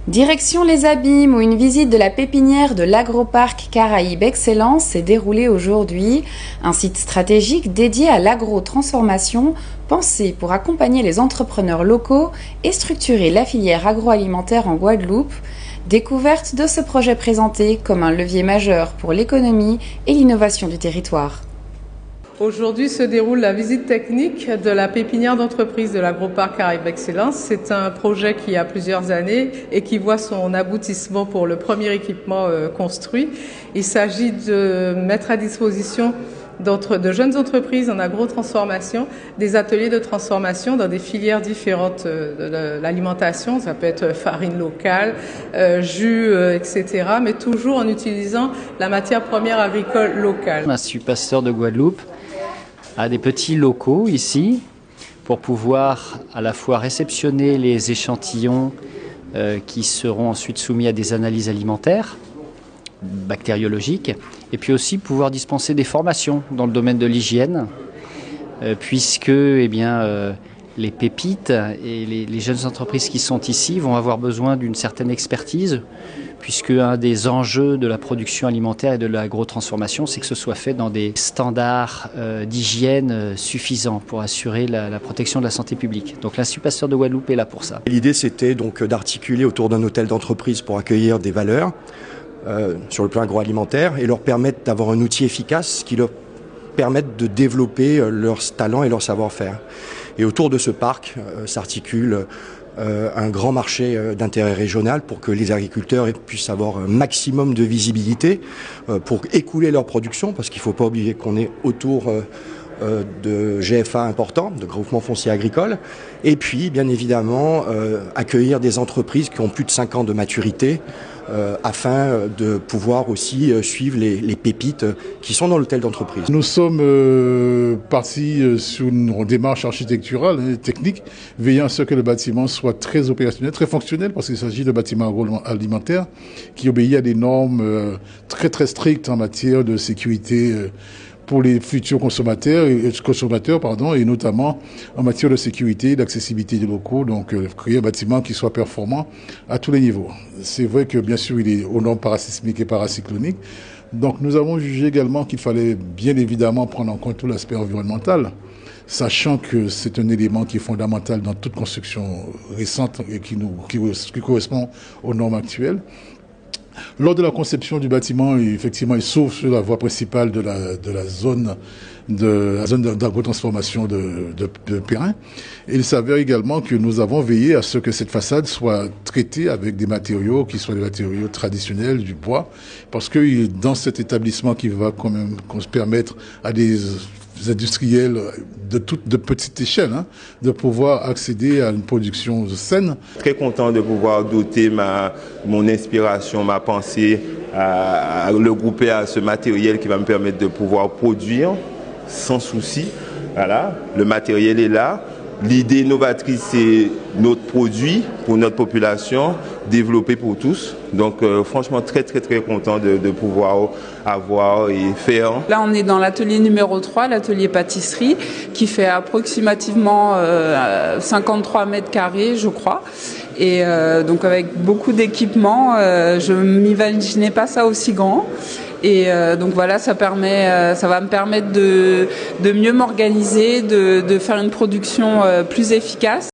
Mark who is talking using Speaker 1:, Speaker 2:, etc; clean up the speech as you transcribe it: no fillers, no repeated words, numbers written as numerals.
Speaker 1: Direction les Abîmes, où une visite de la pépinière de l'Agroparc Caraïbes Excellence s'est déroulée aujourd'hui. Un site stratégique dédié à l'agro-transformation, pensé pour accompagner les entrepreneurs locaux et structurer la filière agroalimentaire en Guadeloupe. Découverte de ce projet présenté comme un levier majeur pour l'économie et l'innovation du territoire.
Speaker 2: Aujourd'hui se déroule la visite technique de la pépinière d'entreprise de l'Agroparc Caraïbes Excellence. C'est un projet qui a plusieurs années et qui voit son aboutissement pour le premier équipement construit. Il s'agit de mettre à disposition de jeunes entreprises en agro-transformation, des ateliers de transformation dans des filières différentes de l'alimentation. Ça peut être farine locale, jus, etc. Mais toujours en utilisant la matière première agricole locale.
Speaker 3: L'Institut Pasteur de Guadeloupe a des petits locaux ici pour pouvoir à la fois réceptionner les échantillons qui seront ensuite soumis à des analyses alimentaires, bactériologiques, et puis aussi pouvoir dispenser des formations dans le domaine de l'hygiène, puisque les pépites et les jeunes entreprises qui sont ici vont avoir besoin d'une certaine expertise, puisque un des enjeux de la production alimentaire et de l'agro-transformation, c'est que ce soit fait dans des standards d'hygiène suffisants pour assurer la protection de la santé publique. Donc l'Institut Pasteur de Guadeloupe est là pour ça.
Speaker 4: L'idée, c'était donc d'articuler autour d'un hôtel d'entreprise pour accueillir des valeurs sur le plan agroalimentaire et leur permettre d'avoir un outil efficace qui leur permette de développer leurs talents et leur savoir-faire. Et autour de ce parc s'articule un grand marché d'intérêt régional pour que les agriculteurs puissent avoir un maximum de visibilité pour écouler leur production, parce qu'il ne faut pas oublier qu'on est autour de GFA importants, de groupements fonciers agricoles, et puis bien évidemment accueillir des entreprises qui ont plus de 5 ans de maturité afin de pouvoir aussi suivre les pépites qui sont dans l'hôtel d'entreprise.
Speaker 5: Nous sommes partis sur une démarche architecturale et technique, veillant à ce que le bâtiment soit très opérationnel, très fonctionnel, parce qu'il s'agit de bâtiments agroalimentaires qui obéissent à des normes très très strictes en matière de sécurité pour les futurs consommateurs, et notamment en matière de sécurité et d'accessibilité des locaux, donc créer un bâtiment qui soit performant à tous les niveaux. C'est vrai que bien sûr il est aux normes parasismiques et paracycloniques, donc nous avons jugé également qu'il fallait bien évidemment prendre en compte tout l'aspect environnemental, sachant que c'est un élément qui est fondamental dans toute construction récente et qui correspond aux normes actuelles. Lors de la conception du bâtiment, effectivement, il s'ouvre sur la voie principale de la zone d'agro-transformation de Perrin. Et il s'avère également que nous avons veillé à ce que cette façade soit traitée avec des matériaux qui soient des matériaux traditionnels, du bois, parce que dans cet établissement qui va quand même permettre à des industriels de petite échelle de pouvoir accéder à une production saine.
Speaker 6: Très content de pouvoir doter mon inspiration, ma pensée, à le grouper à ce matériel qui va me permettre de pouvoir produire sans souci. Voilà, le matériel est là. L'idée innovatrice, c'est notre produit pour notre population, développé pour tous. Donc franchement, très content de pouvoir avoir et faire.
Speaker 7: Là, on est dans l'atelier numéro 3, l'atelier pâtisserie, qui fait approximativement 53 mètres carrés, je crois. Et donc avec beaucoup d'équipements, je m'imaginais pas ça aussi grand. Et donc voilà, ça va me permettre de mieux m'organiser, de faire une production plus efficace.